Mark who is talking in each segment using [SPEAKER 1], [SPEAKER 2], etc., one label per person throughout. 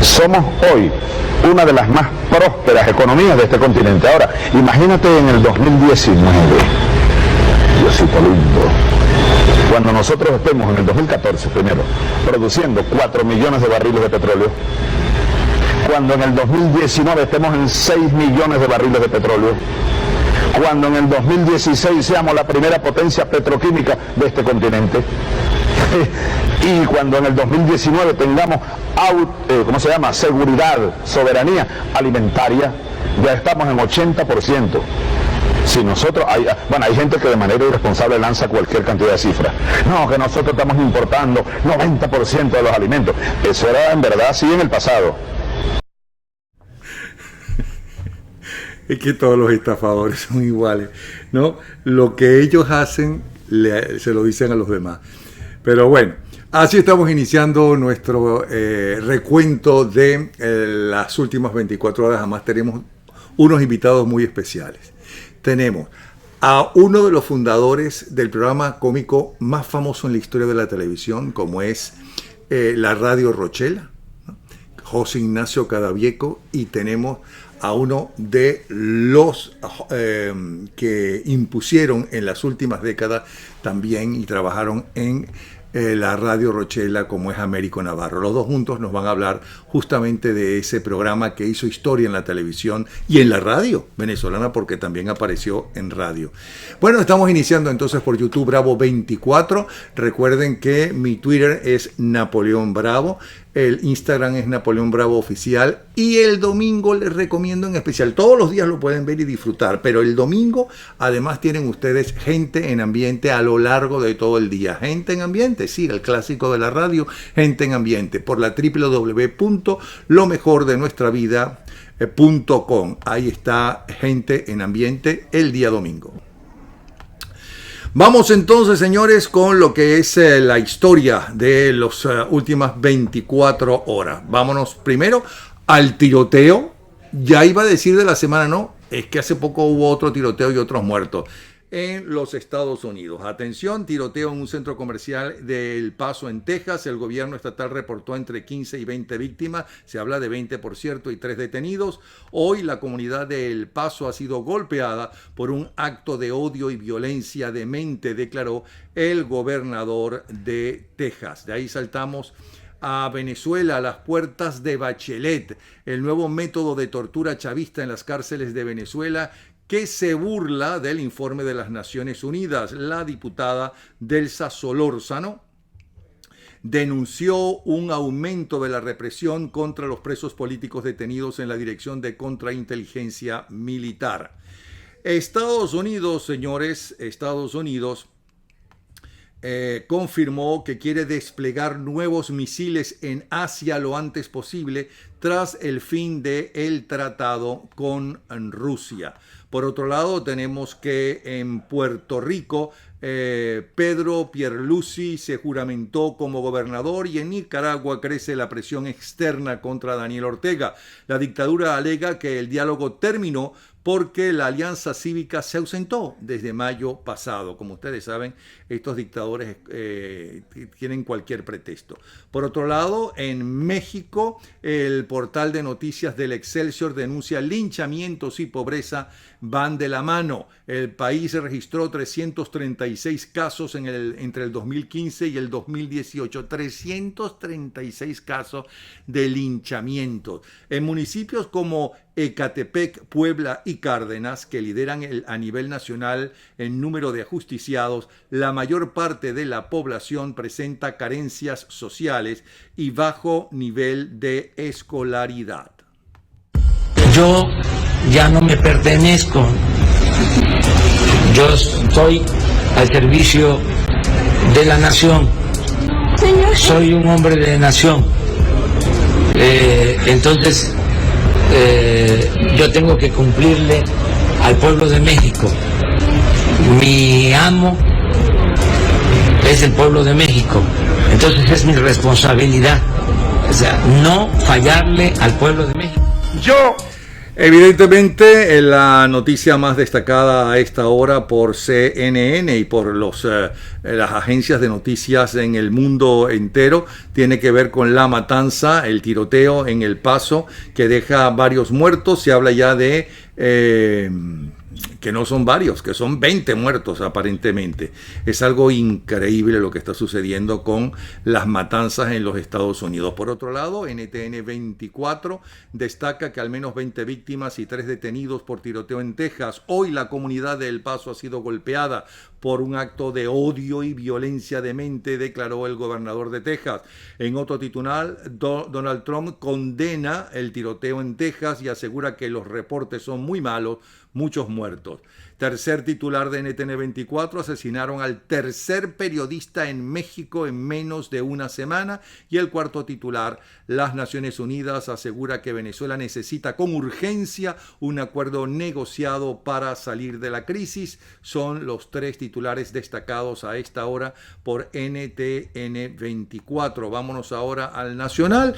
[SPEAKER 1] Somos hoy una de las más prósperas economías de este continente. Ahora, imagínate en el 2019, Diosito lindo, cuando nosotros estemos en el 2014 primero, produciendo 4 millones de barriles de petróleo, cuando en el 2019 estemos en 6 millones de barriles de petróleo, cuando en el 2016 seamos la primera potencia petroquímica de este continente, y cuando en el 2019 tengamos seguridad, soberanía alimentaria, ya estamos en 80%. Si nosotros, hay gente que de manera irresponsable lanza cualquier cantidad de cifras. No, que nosotros estamos importando 90% de los alimentos. Eso era en verdad así en el pasado.
[SPEAKER 2] Es que todos los estafadores son iguales, ¿no? Lo que ellos hacen, se lo dicen a los demás. Pero bueno, así estamos iniciando nuestro recuento de las últimas 24 horas. Además tenemos unos invitados muy especiales. Tenemos a uno de los fundadores del programa cómico más famoso en la historia de la televisión, como es la Radio Rochela, ¿no? José Ignacio Cadavieco, y tenemos a uno de los que impusieron en las últimas décadas también y trabajaron en la Radio Rochela, como es Américo Navarro. Los dos juntos nos van a hablar justamente de ese programa que hizo historia en la televisión y en la radio venezolana, porque también apareció en radio. Bueno, estamos iniciando entonces por YouTube Bravo 24. Recuerden que mi Twitter es Napoleón Bravo. El Instagram es Napoleón Bravo Oficial, y el domingo les recomiendo en especial, todos los días lo pueden ver y disfrutar, pero el domingo además tienen ustedes Gente en Ambiente a lo largo de todo el día. Gente en Ambiente, sí, el clásico de la radio, Gente en Ambiente, por la www.lomejordenuestravida.com. Ahí está Gente en Ambiente el día domingo. Vamos entonces, señores, con lo que es la historia de las últimas 24 horas. Vámonos primero al tiroteo. Ya iba a decir de la semana, no, es que hace poco hubo otro tiroteo y otros muertos en los Estados Unidos. Atención, tiroteo en un centro comercial de El Paso, en Texas. El gobierno estatal reportó entre 15 y 20 víctimas. Se habla de 20, por cierto, y 3 detenidos. Hoy la comunidad de El Paso ha sido golpeada por un acto de odio y violencia demente, declaró el gobernador de Texas. De ahí saltamos a Venezuela, a las puertas de Bachelet, el nuevo método de tortura chavista en las cárceles de Venezuela, que se burla del informe de las Naciones Unidas. La diputada Delsa Solórzano denunció un aumento de la represión contra los presos políticos detenidos en la Dirección de Contrainteligencia Militar. Estados Unidos, señores, confirmó que quiere desplegar nuevos misiles en Asia lo antes posible tras el fin del tratado con Rusia. Por otro lado, tenemos que en Puerto Rico, Pedro Pierluisi se juramentó como gobernador, y en Nicaragua crece la presión externa contra Daniel Ortega. La dictadura alega que el diálogo terminó porque la Alianza Cívica se ausentó desde mayo pasado. Como ustedes saben, estos dictadores tienen cualquier pretexto. Por otro lado, en México, el portal de noticias del Excelsior denuncia linchamientos y pobreza van de la mano. El país registró 336 casos entre el 2015 y el 2018. 336 casos de linchamientos. En municipios como Ecatepec, Puebla y Cárdenas, que lideran a nivel nacional en número de ajusticiados, la mayor parte de la población presenta carencias sociales y bajo nivel de escolaridad.
[SPEAKER 3] Yo ya no me pertenezco, yo estoy al servicio de la nación, soy un hombre de nación, entonces yo tengo que cumplirle al pueblo de México. Mi amo es el pueblo de México, entonces es mi responsabilidad, o sea, no fallarle al pueblo de México.
[SPEAKER 2] Yo Evidentemente, la noticia más destacada a esta hora por CNN y por las agencias de noticias en el mundo entero tiene que ver con la matanza, el tiroteo en El Paso, que deja varios muertos. Se habla ya de que no son varios, que son 20 muertos aparentemente. Es algo increíble lo que está sucediendo con las matanzas en los Estados Unidos. Por otro lado, NTN 24 destaca que al menos 20 víctimas y 3 detenidos por tiroteo en Texas. Hoy la comunidad de El Paso ha sido golpeada por un acto de odio y violencia demente, declaró el gobernador de Texas. En otro titular, Donald Trump condena el tiroteo en Texas y asegura que los reportes son muy malos, muchos muertos. Tercer titular de NTN 24, asesinaron al tercer periodista en México en menos de una semana. Y el cuarto titular, las Naciones Unidas asegura que Venezuela necesita con urgencia un acuerdo negociado para salir de la crisis. Son los tres titulares destacados a esta hora por NTN 24. Vámonos ahora al Nacional.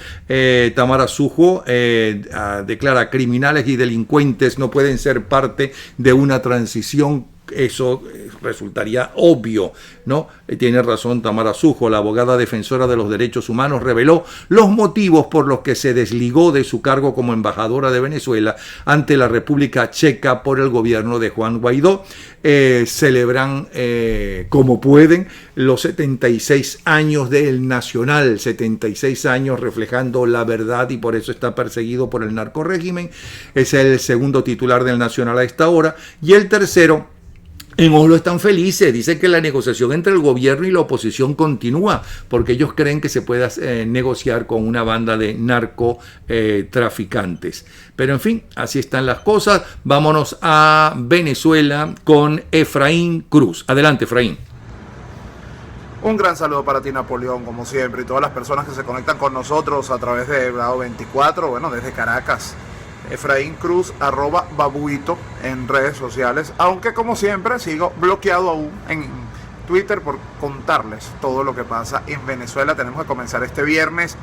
[SPEAKER 2] Tamara Sujo declara: criminales y delincuentes no pueden ser parte de una transición. Eso resultaría obvio, ¿no? Tiene razón Tamara Sujo, la abogada defensora de los derechos humanos, reveló los motivos por los que se desligó de su cargo como embajadora de Venezuela ante la República Checa por el gobierno de Juan Guaidó. Celebran como pueden los 76 años del Nacional, 76 años reflejando la verdad, y por eso está perseguido por el narcorrégimen. Es el segundo titular del Nacional a esta hora. Y el tercero, en Oslo están felices, dicen que la negociación entre el gobierno y la oposición continúa, porque ellos creen que se pueda negociar con una banda de narcotraficantes. Pero en fin, así están las cosas. Vámonos a Venezuela con Efraín Cruz. Adelante, Efraín.
[SPEAKER 4] Un gran saludo para ti, Napoleón, como siempre, y todas las personas que se conectan con nosotros a través de Bravo 24, bueno, desde Caracas. Efraín Cruz, @babuito en redes sociales, aunque como siempre sigo bloqueado aún en Twitter por contarles todo lo que pasa en Venezuela. Tenemos que comenzar este viernes,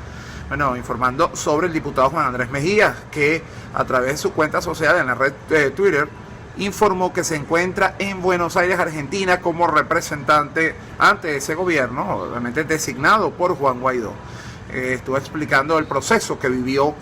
[SPEAKER 4] bueno, informando sobre el diputado Juan Andrés Mejía, que a través de su cuenta social en la red Twitter informó que se encuentra en Buenos Aires, Argentina, como representante ante ese gobierno, obviamente designado por Juan Guaidó. Estuvo explicando el proceso que vivió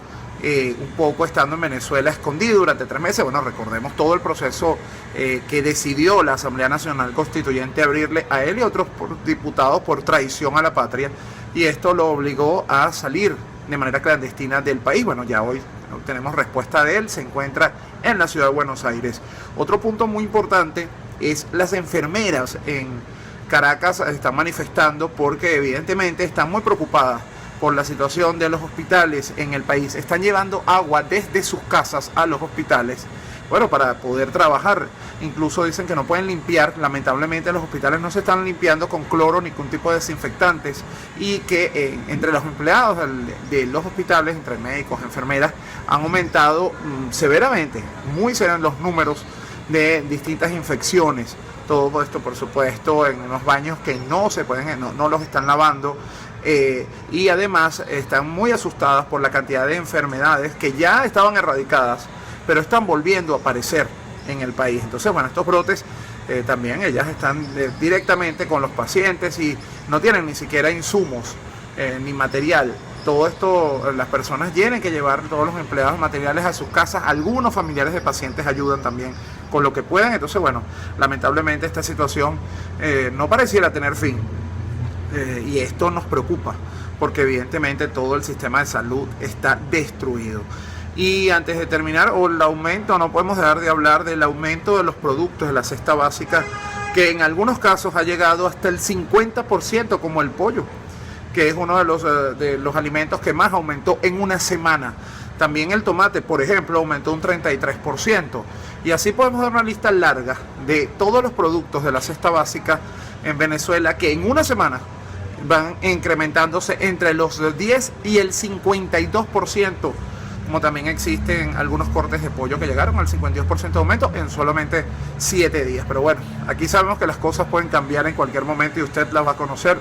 [SPEAKER 4] un poco estando en Venezuela escondido durante 3 meses. Bueno, recordemos todo el proceso que decidió la Asamblea Nacional Constituyente abrirle a él y a otros diputados por traición a la patria, y esto lo obligó a salir de manera clandestina del país. Bueno, ya hoy tenemos respuesta de él, se encuentra en la ciudad de Buenos Aires. Otro punto muy importante es las enfermeras en Caracas están manifestando porque evidentemente están muy preocupadas por la situación de los hospitales en el país. Están llevando agua desde sus casas a los hospitales, bueno, para poder trabajar. Incluso dicen que no pueden limpiar, lamentablemente los hospitales no se están limpiando con cloro ni con tipo de desinfectantes, y que entre los empleados de los hospitales, entre médicos, enfermeras, han aumentado severamente, muy severos los números de distintas infecciones. Todo esto, por supuesto, en unos baños que no se pueden, no los están lavando. Y además están muy asustadas por la cantidad de enfermedades que ya estaban erradicadas, pero están volviendo a aparecer en el país. Entonces, bueno, estos brotes también ellas están directamente con los pacientes y no tienen ni siquiera insumos ni material. Todo esto, las personas tienen que llevar, todos los empleados, materiales a sus casas. Algunos familiares de pacientes ayudan también con lo que puedan. Entonces, bueno, lamentablemente esta situación no pareciera tener fin. Y esto nos preocupa porque evidentemente todo el sistema de salud está destruido. Y antes de terminar, el aumento, no podemos dejar de hablar del aumento de los productos de la cesta básica, que en algunos casos ha llegado hasta el 50%, como el pollo, que es uno de los alimentos que más aumentó en una semana. También el tomate, por ejemplo, aumentó un 33%. Y así podemos dar una lista larga de todos los productos de la cesta básica en Venezuela que en una semana van incrementándose entre los 10 y el 52%, como también existen algunos cortes de pollo que llegaron al 52% de aumento en solamente 7 días. Pero bueno, aquí sabemos que las cosas pueden cambiar en cualquier momento y usted las va a conocer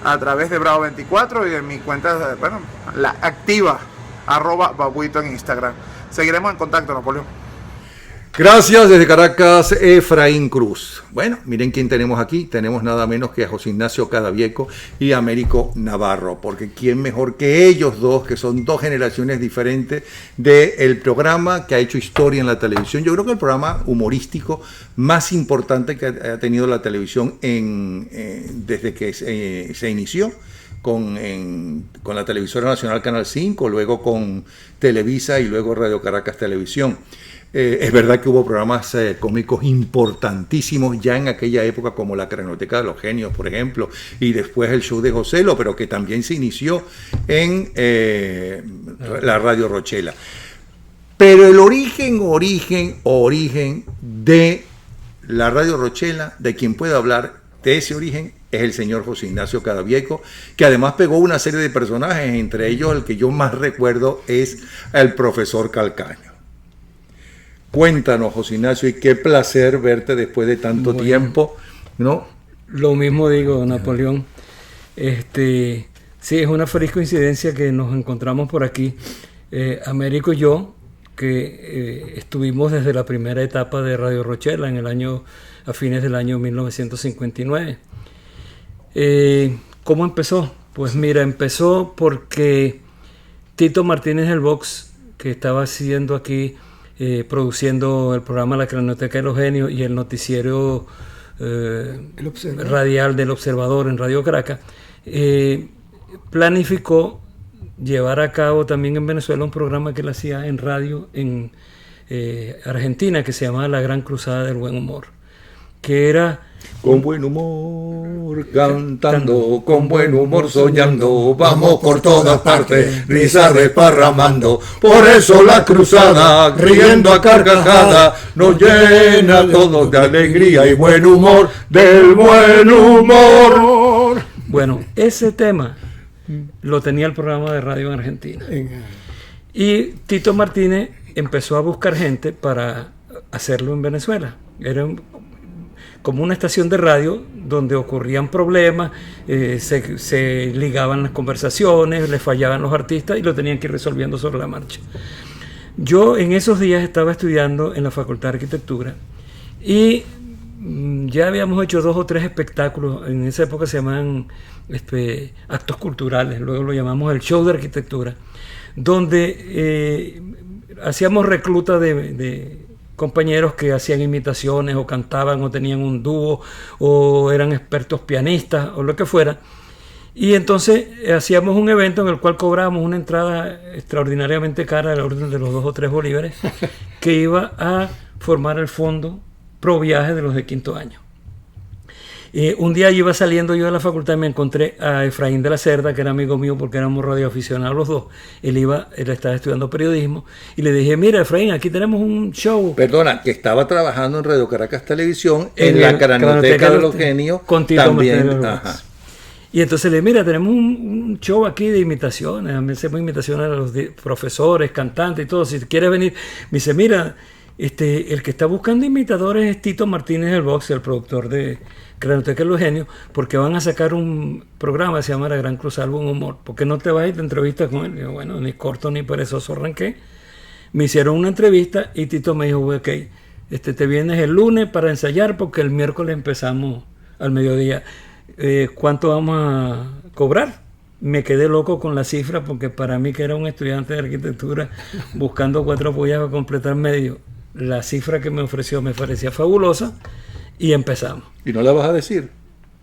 [SPEAKER 4] a través de Bravo 24 y de mi cuenta, bueno, la activa, @babuito en Instagram. Seguiremos en contacto, Napoleón.
[SPEAKER 2] Gracias desde Caracas, Efraín Cruz. Bueno, miren quién tenemos aquí. Tenemos nada menos que a José Ignacio Cadavieco y a Américo Navarro, porque quién mejor que ellos dos, que son dos generaciones diferentes del programa que ha hecho historia en la televisión. Yo creo que el programa humorístico más importante que ha tenido la televisión desde que se inició. Con la televisora nacional Canal 5, luego con Televisa y luego Radio Caracas Televisión. Es verdad que hubo programas cómicos importantísimos ya en aquella época, como la Cranoteca de los Genios, por ejemplo, y después el show de Joselo, pero que también se inició en la Radio Rochela. Pero el origen de la Radio Rochela, de quien puede hablar de ese origen, es el señor José Ignacio Cadavieco, que además pegó una serie de personajes, entre ellos el que yo más recuerdo es el profesor Calcaño. Cuéntanos, José Ignacio, y qué placer verte después de tanto tiempo, ¿no?
[SPEAKER 5] Lo mismo digo, Napoleón. Sí, es una feliz coincidencia que nos encontramos por aquí, Américo y yo, que estuvimos desde la primera etapa de Radio Rochela a fines del año 1959. ¿Cómo empezó? Pues mira, empezó porque Tito Martínez del Box, que estaba haciendo aquí, produciendo el programa La Cranoteca de los Genios y el noticiero radial del Observador en Radio Caracas, planificó llevar a cabo también en Venezuela un programa que él hacía en radio en Argentina, que se llamaba La Gran Cruzada del Buen Humor, que era
[SPEAKER 2] con buen humor, cantando, con buen humor soñando, vamos por todas partes, risas desparramando. Por eso la cruzada, riendo a carcajada, nos llena a todos de alegría y buen humor, del buen humor.
[SPEAKER 5] Bueno, ese tema lo tenía el programa de radio en Argentina. Y Tito Martínez empezó a buscar gente para hacerlo en Venezuela. Era como una estación de radio donde ocurrían problemas, se ligaban las conversaciones, le fallaban los artistas y lo tenían que ir resolviendo sobre la marcha. Yo en esos días estaba estudiando en la Facultad de Arquitectura y ya habíamos hecho 2 o 3 espectáculos. En esa época se llamaban actos culturales, luego lo llamamos el show de arquitectura, donde hacíamos recluta de compañeros que hacían imitaciones o cantaban o tenían un dúo o eran expertos pianistas o lo que fuera. Y entonces hacíamos un evento en el cual cobrábamos una entrada extraordinariamente cara, del orden de los 2 o 3 bolívares, que iba a formar el fondo pro viaje de los de quinto año. Un día yo iba saliendo yo de la facultad y me encontré a Efraín de la Cerda, que era amigo mío porque éramos radioaficionados los dos. Él estaba estudiando periodismo y le dije, mira Efraín, aquí tenemos un show.
[SPEAKER 2] Perdona, que estaba trabajando en Radio Caracas Televisión, en la Cranoteca de los Genios.
[SPEAKER 5] Con Tito
[SPEAKER 2] también.
[SPEAKER 5] Y entonces le dije, mira, tenemos un show aquí de imitaciones. A mí hacemos imitaciones a los profesores, cantantes y todo. Si quieres venir, me dice, mira, el que está buscando imitadores es Tito Martínez del Box, el productor de Cranoteca de los Genios, porque van a sacar un programa que se llama La Gran Cruzada del Buen Humor. ¿Por qué no te vas y te entrevistas con él? Y yo, bueno, ni corto ni perezoso arranqué. Me hicieron una entrevista y Tito me dijo, ok, te vienes el lunes para ensayar porque el miércoles empezamos al mediodía. ¿Cuánto vamos a cobrar? Me quedé loco con la cifra porque para mí, que era un estudiante de arquitectura buscando 4 pollas para completar medio, la cifra que me ofreció me parecía fabulosa y empezamos.
[SPEAKER 2] ¿Y no la vas a decir?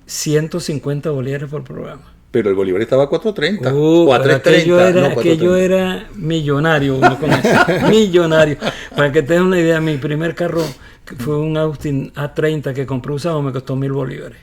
[SPEAKER 5] 150 bolívares por programa.
[SPEAKER 2] Pero el bolívar estaba a 4.30 o a 3.30.
[SPEAKER 5] Aquello era millonario, uno con eso. Millonario. Para que tengas una idea, mi primer carro, que fue un Austin A30 que compré usado, me costó 1.000 bolívares.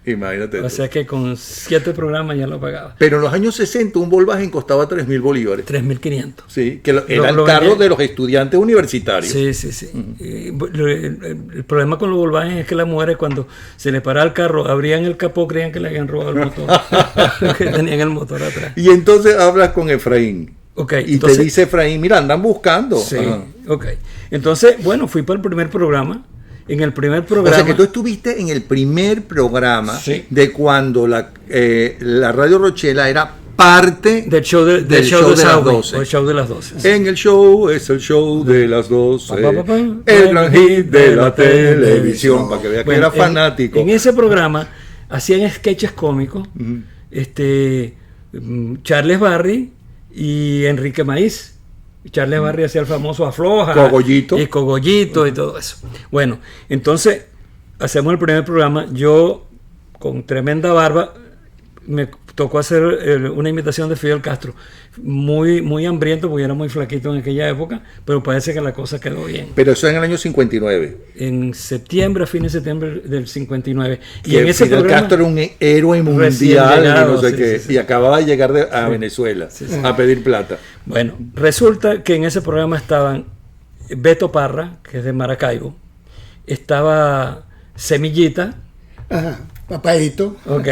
[SPEAKER 2] Imagínate.
[SPEAKER 5] O sea que con 7 programas ya lo pagaba.
[SPEAKER 2] Pero en los años 60 un Volkswagen costaba 3.000 bolívares.
[SPEAKER 5] 3.500.
[SPEAKER 2] Sí, que era el carro de los estudiantes universitarios.
[SPEAKER 5] Sí, sí, sí. El problema con los Volkswagen es que las mujeres, cuando se les paraba el carro, abrían el capó, creían que le habían robado el motor. Que tenían el motor atrás.
[SPEAKER 2] Y entonces hablas con Efraín.
[SPEAKER 5] Okay,
[SPEAKER 2] y entonces, te dice Efraín, mira, andan buscando.
[SPEAKER 5] Sí, ok. Entonces, bueno, fui para el primer programa. En el primer programa.
[SPEAKER 2] O sea que tú estuviste en el primer programa, sí, de cuando la Radio Rochela era parte
[SPEAKER 5] del show de
[SPEAKER 2] del show de las
[SPEAKER 5] Subway,
[SPEAKER 2] 12.
[SPEAKER 5] o el show de las 12.
[SPEAKER 2] En el show es el show de las 12.
[SPEAKER 5] Pa, pa, pa, pa.
[SPEAKER 2] El gran hit de la televisión. Para que vea que
[SPEAKER 5] Bueno,
[SPEAKER 2] era fanático.
[SPEAKER 5] En ese programa hacían sketches cómicos, Charles Barry y Enrique Maíz. Charles Barry hacía el famoso Afloja,
[SPEAKER 2] Cogollito.
[SPEAKER 5] y Cogollito y todo eso. Bueno, entonces hacemos el primer programa. Yo, con tremenda barba, me tocó hacer una imitación de Fidel Castro. Muy hambriento, porque era muy flaquito en aquella época, pero parece que la cosa quedó bien.
[SPEAKER 2] Pero eso en el año 59.
[SPEAKER 5] En septiembre, a fines de septiembre del 59.
[SPEAKER 2] Y en ese Fidel Castro era un héroe mundial,
[SPEAKER 5] llegado,
[SPEAKER 2] y no sé
[SPEAKER 5] sí,
[SPEAKER 2] qué,
[SPEAKER 5] sí, sí.
[SPEAKER 2] y acababa de llegar a Venezuela a pedir plata.
[SPEAKER 5] Bueno, resulta que en ese programa estaban Beto Parra, que es de Maracaibo, estaba Semillita,
[SPEAKER 6] Ajá, papadito.
[SPEAKER 5] ok,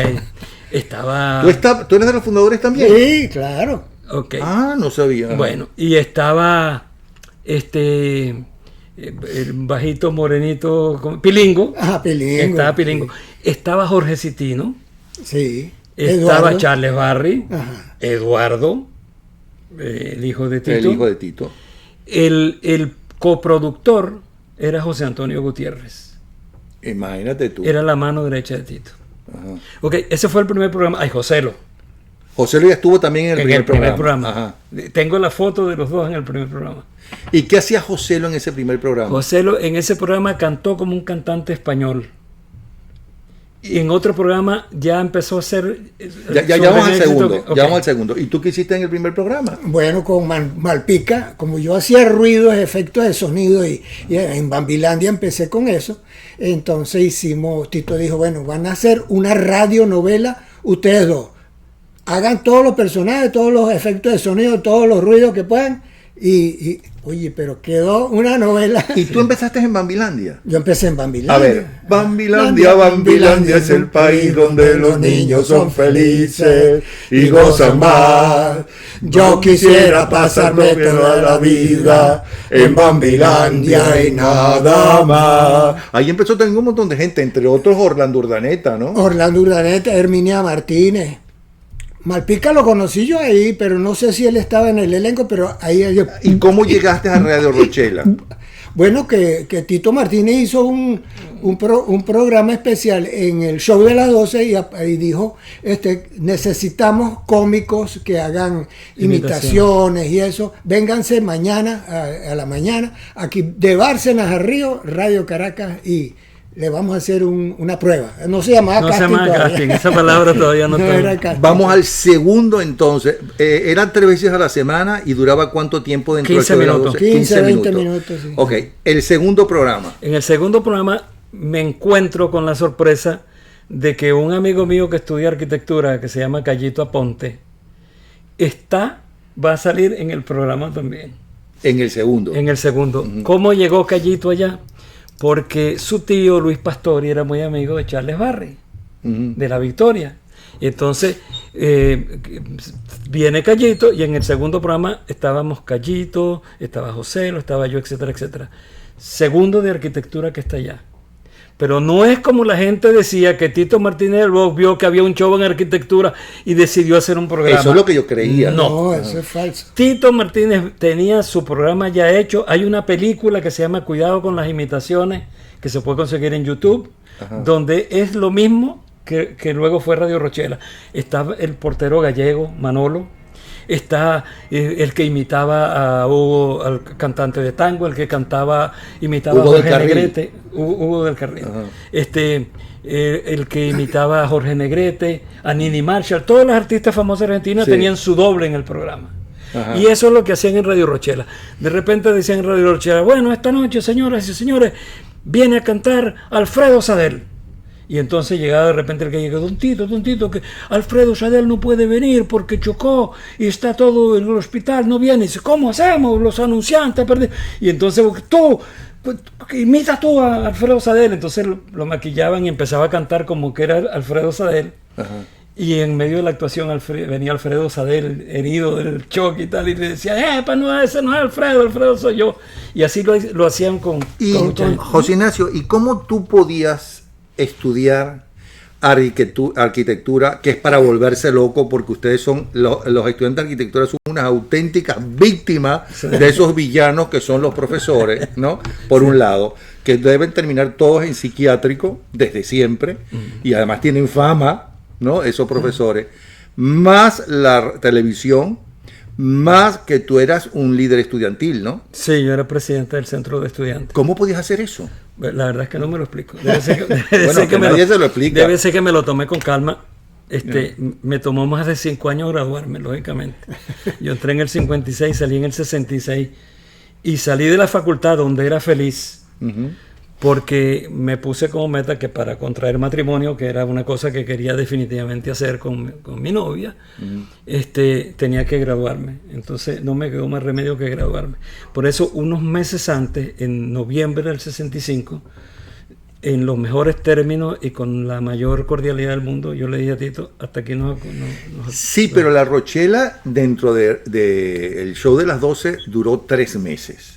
[SPEAKER 5] estaba...
[SPEAKER 2] ¿Tú eres de los fundadores también?
[SPEAKER 6] Sí, claro.
[SPEAKER 5] ok.
[SPEAKER 2] Ah, no sabía.
[SPEAKER 5] Bueno, y estaba el bajito morenito, Pilingo.
[SPEAKER 6] Ajá, Pilingo.
[SPEAKER 5] Estaba Pilingo. Estaba Jorge Citino.
[SPEAKER 6] Sí.
[SPEAKER 5] Estaba
[SPEAKER 6] Eduardo.
[SPEAKER 5] Charles Barry.
[SPEAKER 6] Ajá.
[SPEAKER 5] Eduardo, el hijo de Tito.
[SPEAKER 2] El hijo de Tito.
[SPEAKER 5] El coproductor era José Antonio Gutiérrez.
[SPEAKER 2] Imagínate tú.
[SPEAKER 5] Era la mano derecha de Tito.
[SPEAKER 2] Ajá.
[SPEAKER 5] Ok, ese fue el primer programa. Ay, Joselo.
[SPEAKER 2] José Luis estuvo también en el primer programa.
[SPEAKER 5] programa.
[SPEAKER 2] Ajá.
[SPEAKER 5] Tengo la foto de los dos en el primer programa.
[SPEAKER 2] ¿Y qué hacía José Luis en ese primer programa?
[SPEAKER 5] Joselo en ese programa cantó como un cantante español. Y en otro programa ya empezó a hacer...
[SPEAKER 2] Ya vamos al segundo. Ya vamos al segundo. ¿Y tú qué hiciste en el primer programa?
[SPEAKER 6] Bueno, con Malpica, como yo hacía ruidos, efectos de sonido y en Bambilandia empecé con eso, entonces Tito dijo, bueno, van a hacer una radionovela ustedes dos. Hagan todos los personajes, todos los efectos de sonido, todos los ruidos que puedan y oye, pero quedó una novela.
[SPEAKER 2] ¿Y tú empezaste en Bambilandia?
[SPEAKER 6] Yo empecé en Bambilandia.
[SPEAKER 2] A ver, Bambilandia es el país donde los niños son felices y gozan más.
[SPEAKER 6] Yo quisiera pasarme toda la vida en Bambilandia y nada más.
[SPEAKER 2] Ahí empezó también un montón de gente, entre otros Orlando Urdaneta, ¿no?
[SPEAKER 6] Orlando Urdaneta, Herminia Martínez. Malpica lo conocí yo ahí, pero no sé si él estaba en el elenco, pero ahí...
[SPEAKER 2] ¿Y cómo llegaste a Radio Rochela?
[SPEAKER 6] Bueno, que Tito Martínez hizo un programa especial en el show de las 12 y dijo, necesitamos cómicos que hagan imitaciones y eso. Vénganse mañana, a la mañana, aquí de Bárcenas a Río, Radio Caracas, y le vamos a hacer una prueba. No se llamaba casting.
[SPEAKER 5] No se llama
[SPEAKER 6] todavía.
[SPEAKER 5] casting, esa palabra todavía no está.
[SPEAKER 6] era casting.
[SPEAKER 2] Vamos al segundo entonces. Eran 3 veces a la semana y duraba ¿cuánto tiempo dentro
[SPEAKER 5] 15
[SPEAKER 2] del show de las
[SPEAKER 5] minutos.
[SPEAKER 2] 12?
[SPEAKER 6] 15, 20 minutos, sí.
[SPEAKER 2] Ok, el segundo programa.
[SPEAKER 5] En el segundo programa me encuentro con la sorpresa de que un amigo mío que estudia arquitectura, que se llama Cayito Aponte, va a salir en el programa también.
[SPEAKER 2] En el segundo.
[SPEAKER 5] En el segundo. ¿Cómo llegó Cayito allá? Porque su tío Luis Pastori era muy amigo de Charles Barry, de La Victoria. Y entonces viene Cayito y en el segundo programa estábamos Cayito, estaba José, estaba yo, etcétera, etcétera. Segundo de arquitectura que está allá. Pero no es como la gente decía que Tito Martínez del Box vio que había un show en arquitectura y decidió hacer un programa.
[SPEAKER 2] Eso es lo que yo creía.
[SPEAKER 6] No, eso es falso.
[SPEAKER 5] Tito Martínez tenía su programa ya hecho. Hay una película que se llama Cuidado con las imitaciones, que se puede conseguir en YouTube, donde es lo mismo que luego fue Radio Rochela. Está el portero gallego, Manolo. Está el que imitaba a Hugo, al cantante de tango, el que imitaba
[SPEAKER 2] Hugo
[SPEAKER 5] a Jorge
[SPEAKER 2] del Carril.
[SPEAKER 5] Negrete, Hugo del Carril. El que imitaba a Jorge Negrete, a Nini Marshall, todos los artistas famosos argentinos
[SPEAKER 2] Sí.
[SPEAKER 5] tenían su doble en el programa.
[SPEAKER 2] Ajá.
[SPEAKER 5] Y eso es lo que hacían en Radio Rochela. De repente decían en Radio Rochela, bueno, esta noche, señoras y señores, viene a cantar Alfredo Sadel. Y entonces llegaba de repente el que llegó, don Tito, que Alfredo Sadel no puede venir porque chocó y está todo en el hospital, no viene. Y dice, ¿cómo hacemos? Los anunciantes perdieron. Y entonces tú, imita tú a Alfredo Sadel. Entonces lo maquillaban y empezaba a cantar como que era Alfredo Sadel.
[SPEAKER 2] Ajá.
[SPEAKER 5] Y en medio de la actuación venía Alfredo Sadel herido del choque y tal, y le decía, no, ese no es Alfredo soy yo. Y así lo hacían con
[SPEAKER 2] Y
[SPEAKER 5] mucha gente.
[SPEAKER 2] José Ignacio, ¿y cómo tú podías estudiar arquitectura, que es para volverse loco, porque ustedes son, los estudiantes de arquitectura son unas auténticas víctimas de esos villanos que son los profesores, ¿no? Por un lado, que deben terminar todos en psiquiátrico desde siempre, y además tienen fama, ¿no? Esos profesores, más la televisión, más que tú eras un líder estudiantil, ¿no?
[SPEAKER 5] Sí, yo era presidente del centro de estudiantes.
[SPEAKER 2] ¿Cómo podías hacer eso?
[SPEAKER 5] La verdad es que no me lo explico. Debe ser
[SPEAKER 2] Bueno, nadie se lo explica.
[SPEAKER 5] Debe ser que me lo tomé con calma. Me tomó más de 5 años graduarme, lógicamente. Yo entré en el 56, salí en el 66 y salí de la facultad donde era feliz. Porque me puse como meta que para contraer matrimonio, que era una cosa que quería definitivamente hacer con mi novia, tenía que graduarme. Entonces no me quedó más remedio que graduarme. Por eso, unos meses antes, en noviembre del 65, en los mejores términos y con la mayor cordialidad del mundo, yo le dije a Tito, hasta aquí no.
[SPEAKER 2] Sí, pero la Rochela, dentro del show de las 12, duró 3 meses.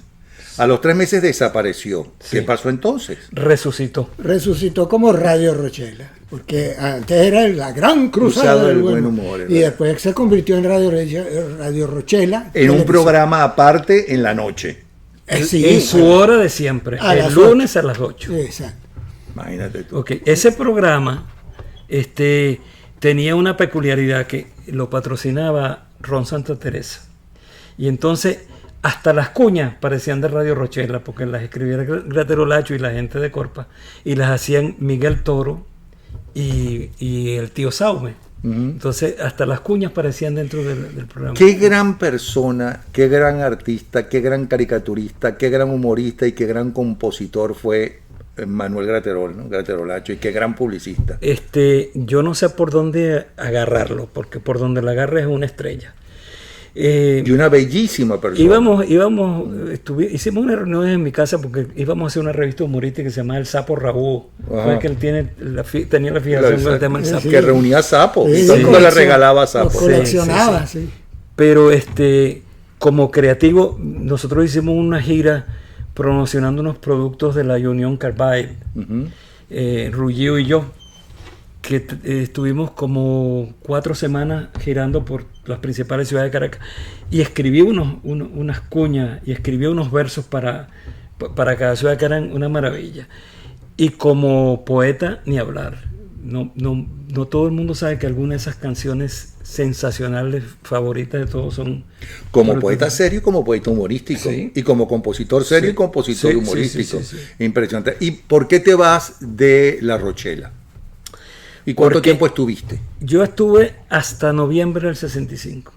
[SPEAKER 2] A los 3 meses desapareció.
[SPEAKER 5] Sí.
[SPEAKER 2] ¿Qué pasó entonces?
[SPEAKER 5] Resucitó.
[SPEAKER 6] Resucitó como Radio Rochela, porque antes era la gran cruzada del buen humor. Y después se convirtió en Radio Rochela.
[SPEAKER 2] En un programa aparte en la noche.
[SPEAKER 6] Sí,
[SPEAKER 5] en su hora de siempre, el lunes a las 8.
[SPEAKER 6] Sí, exacto.
[SPEAKER 2] Imagínate tú.
[SPEAKER 5] Okay. Ese programa tenía una peculiaridad que lo patrocinaba Ron Santa Teresa. Y entonces hasta las cuñas parecían de Radio Rochela, porque las escribía Graterolacho y la gente de Corpa, y las hacían Miguel Toro y el tío Saume. Entonces hasta las cuñas parecían dentro del programa.
[SPEAKER 2] Qué gran persona, qué gran artista, qué gran caricaturista, qué gran humorista y qué gran compositor fue Manuel Graterol, ¿no? Graterolacho, y qué gran publicista.
[SPEAKER 5] Yo no sé por dónde agarrarlo, porque por donde la agarre es una estrella.
[SPEAKER 2] Y una bellísima persona.
[SPEAKER 5] Hicimos una reunión en mi casa porque íbamos a hacer una revista humorística que se llamaba El Sapo Rabú. Fue que él tenía la fijación con el tema del sapo.
[SPEAKER 2] Que reunía sapos,
[SPEAKER 6] Sí,
[SPEAKER 2] y todo el mundo le regalaba
[SPEAKER 6] Lo
[SPEAKER 2] sapos.
[SPEAKER 6] coleccionaba, sí.
[SPEAKER 5] Pero como creativo, nosotros hicimos una gira promocionando unos productos de la Union Carbide, Ruggiero y yo, que estuvimos como 4 semanas girando por las principales ciudades de Caracas, y escribí unas cuñas y escribí unos versos para cada ciudad, que eran una maravilla. Y como poeta, ni hablar. No todo el mundo sabe que algunas de esas canciones sensacionales favoritas de todos son...
[SPEAKER 2] Como poeta serio y como poeta humorístico.
[SPEAKER 5] Sí.
[SPEAKER 2] Y como compositor serio y compositor
[SPEAKER 5] Sí,
[SPEAKER 2] humorístico.
[SPEAKER 5] sí.
[SPEAKER 2] Impresionante. ¿Y por qué te vas de La Rochela? ¿Y cuánto
[SPEAKER 5] Porque
[SPEAKER 2] tiempo estuviste?
[SPEAKER 5] Yo estuve hasta noviembre del 65.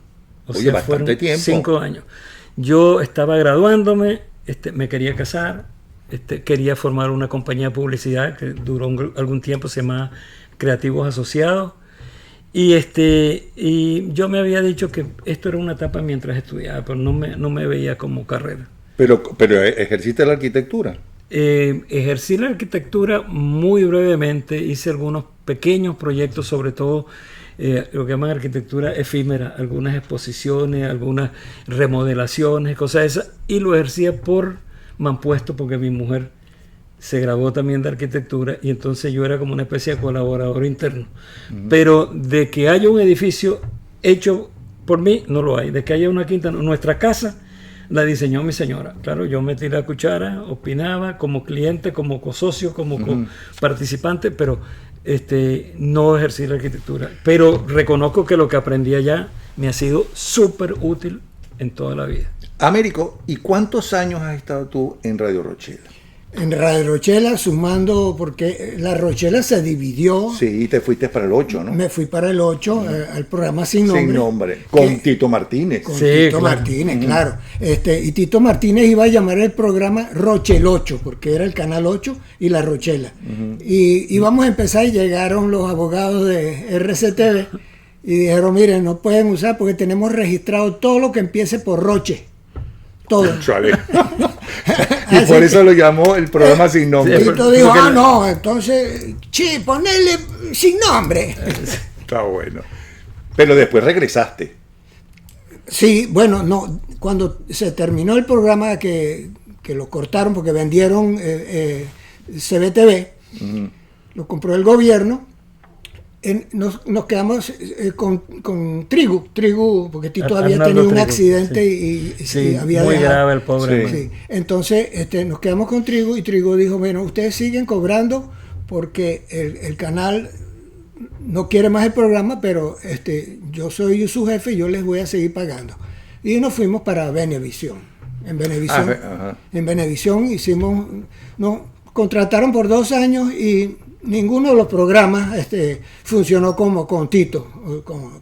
[SPEAKER 2] Oye, bastante
[SPEAKER 5] fueron
[SPEAKER 2] tiempo.
[SPEAKER 5] 5 años. Yo estaba graduándome, me quería casar, quería formar una compañía de publicidad que duró algún tiempo, se llama Creativos Asociados. Y yo me había dicho que esto era una etapa mientras estudiaba, pero no me veía como carrera.
[SPEAKER 2] Pero ejerciste la arquitectura.
[SPEAKER 5] Ejercí la arquitectura muy brevemente, hice algunos pequeños proyectos, sobre todo lo que llaman arquitectura efímera, algunas exposiciones, algunas remodelaciones, cosas de esas, y lo ejercía por mampuesto, porque mi mujer se graduó también de arquitectura, y entonces yo era como una especie de colaborador interno. Pero de que haya un edificio hecho por mí, no lo hay. De que haya una quinta, no. Nuestra casa la diseñó mi señora. Claro, yo metí la cuchara, opinaba como cliente, como cosocio, como participante, pero no ejercí la arquitectura. Pero reconozco que lo que aprendí allá me ha sido súper útil en toda la vida.
[SPEAKER 2] Américo, ¿y cuántos años has estado tú en Radio Rochela?
[SPEAKER 6] En Radio Rochela, sumando, porque La Rochela se dividió.
[SPEAKER 2] Sí, te fuiste para el 8, ¿no?
[SPEAKER 6] Me fui para el 8, al programa Sin Nombre.
[SPEAKER 2] Sin Nombre, con Tito Martínez.
[SPEAKER 6] Con
[SPEAKER 5] Sí,
[SPEAKER 6] Tito
[SPEAKER 5] claro.
[SPEAKER 6] Martínez, claro. Y Tito Martínez iba a llamar el programa Rochel 8, porque era el Canal 8 y La Rochela. Y íbamos a empezar y llegaron los abogados de RCTV y dijeron, miren, no pueden usar porque tenemos registrado todo lo que empiece por Roche. Todo.
[SPEAKER 2] Chale. Y
[SPEAKER 6] Así
[SPEAKER 2] por
[SPEAKER 6] que-
[SPEAKER 2] eso lo llamó el programa Sin Nombre.
[SPEAKER 6] Tito dijo,
[SPEAKER 5] porque-
[SPEAKER 6] no, entonces, ponele Sin Nombre.
[SPEAKER 2] Está bueno. Pero después regresaste.
[SPEAKER 6] Sí, bueno, no, cuando se terminó el programa que lo cortaron porque vendieron CBTV, lo compró el gobierno nos quedamos con Trigu, porque Tito había
[SPEAKER 5] Arnaldo
[SPEAKER 6] tenido un
[SPEAKER 5] Trigu,
[SPEAKER 6] accidente
[SPEAKER 5] sí.
[SPEAKER 6] y
[SPEAKER 5] Sí,
[SPEAKER 6] había
[SPEAKER 5] muy
[SPEAKER 6] dejado.
[SPEAKER 5] grave el pobre.
[SPEAKER 2] Sí.
[SPEAKER 6] Sí. Entonces nos quedamos con Trigu y Trigu dijo, bueno, ustedes siguen cobrando porque el canal no quiere más el programa, pero yo soy su jefe y yo les voy a seguir pagando. Y nos fuimos para Venevisión. En Venevisión,
[SPEAKER 2] Ajá.
[SPEAKER 6] en Venevisión nos contrataron por 2 años y ninguno de los programas funcionó como con Tito,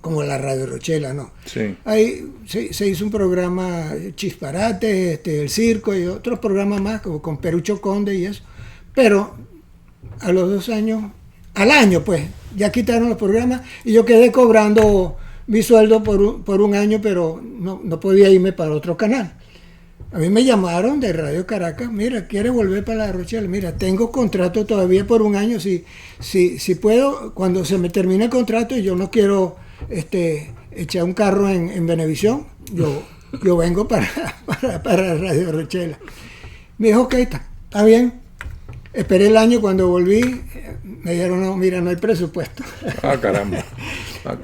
[SPEAKER 6] como la Radio Rochela, no.
[SPEAKER 2] Sí.
[SPEAKER 6] Ahí se hizo un programa Chisparate, El Circo y otros programas más, como con Perucho Conde y eso. Pero a los 2 años, al año pues, ya quitaron los programas y yo quedé cobrando mi sueldo por un año, pero no podía irme para otro canal. A mí me llamaron de Radio Caracas, mira, ¿quieres volver para La Rochelle? Mira, tengo contrato todavía por un año, si puedo, cuando se me termine el contrato y yo no quiero echar un carro en Venevisión, yo vengo para Radio Rochelle. Me dijo, ok, está bien. Esperé el año, cuando volví, me dijeron, no, mira, no hay presupuesto.
[SPEAKER 2] Ah, caramba.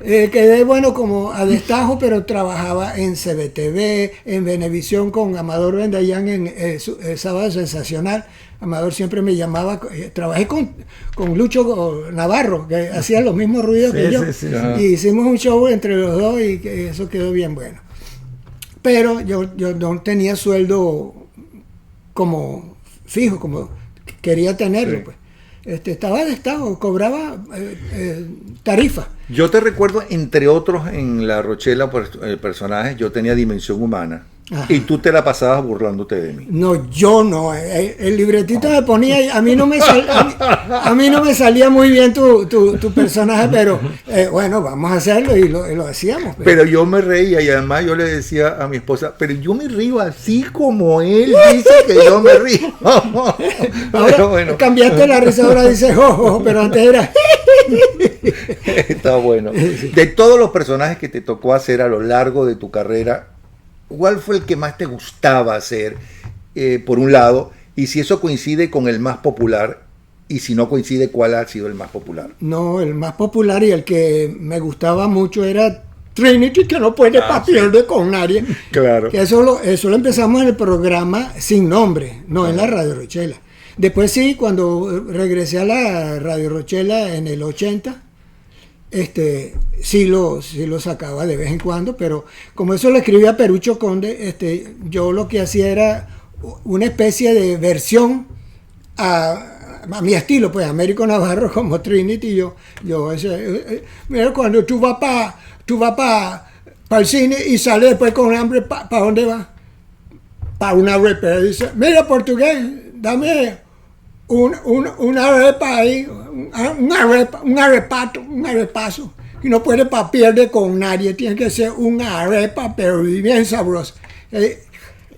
[SPEAKER 6] Quedé bueno como a destajo, pero trabajaba en CBTV, en Venevisión con Amador Bendayán en el Sábado Sensacional. Amador siempre me llamaba, trabajé con Lucho Navarro, que hacía los mismos ruidos que yo.
[SPEAKER 5] Sí.
[SPEAKER 6] Y hicimos un show entre los dos y eso quedó bien bueno. Pero yo no tenía sueldo como fijo, como quería tenerlo.
[SPEAKER 2] Sí.
[SPEAKER 6] Pues. Estaba de estado, cobraba tarifa.
[SPEAKER 2] Yo te recuerdo, entre otros, en La Rochela, personajes, yo tenía Dimensión Humana.
[SPEAKER 6] Ajá.
[SPEAKER 2] Y tú te la pasabas burlándote de mí.
[SPEAKER 6] No, yo no. El libretito me ponía y a mí no me salía muy bien tu personaje, pero bueno, vamos a hacerlo y lo hacíamos.
[SPEAKER 2] Pero yo me reía y además yo le decía a mi esposa, pero yo me río así como él dice que yo me río.
[SPEAKER 6] Ahora
[SPEAKER 2] Pero bueno,
[SPEAKER 6] cambiaste la risa, ahora dices, pero antes era...
[SPEAKER 2] está bueno. De todos los personajes que te tocó hacer a lo largo de tu carrera, ¿cuál fue el que más te gustaba hacer, por un lado? Y si eso coincide con el más popular, y si no coincide, ¿cuál ha sido el más popular?
[SPEAKER 6] No, el más popular y el que me gustaba mucho era Trinity, que no puede pierde con nadie.
[SPEAKER 2] Claro.
[SPEAKER 6] Que eso lo empezamos en el programa sin nombre, no en la Radio Rochela. Después sí, cuando regresé a la Radio Rochela en el 80, sí lo sacaba de vez en cuando, pero como eso lo escribía Perucho Conde, yo lo que hacía era una especie de versión a mi estilo, pues Américo Navarro como Trinity. Mira, cuando tú vas para el cine y sales después con hambre, ¿para dónde vas? Para una arepa. Dice, mira, portugués, dame una arepa ahí, un arepazo. Y no puede pierde con nadie, tiene que ser una arepa, pero bien sabrosa.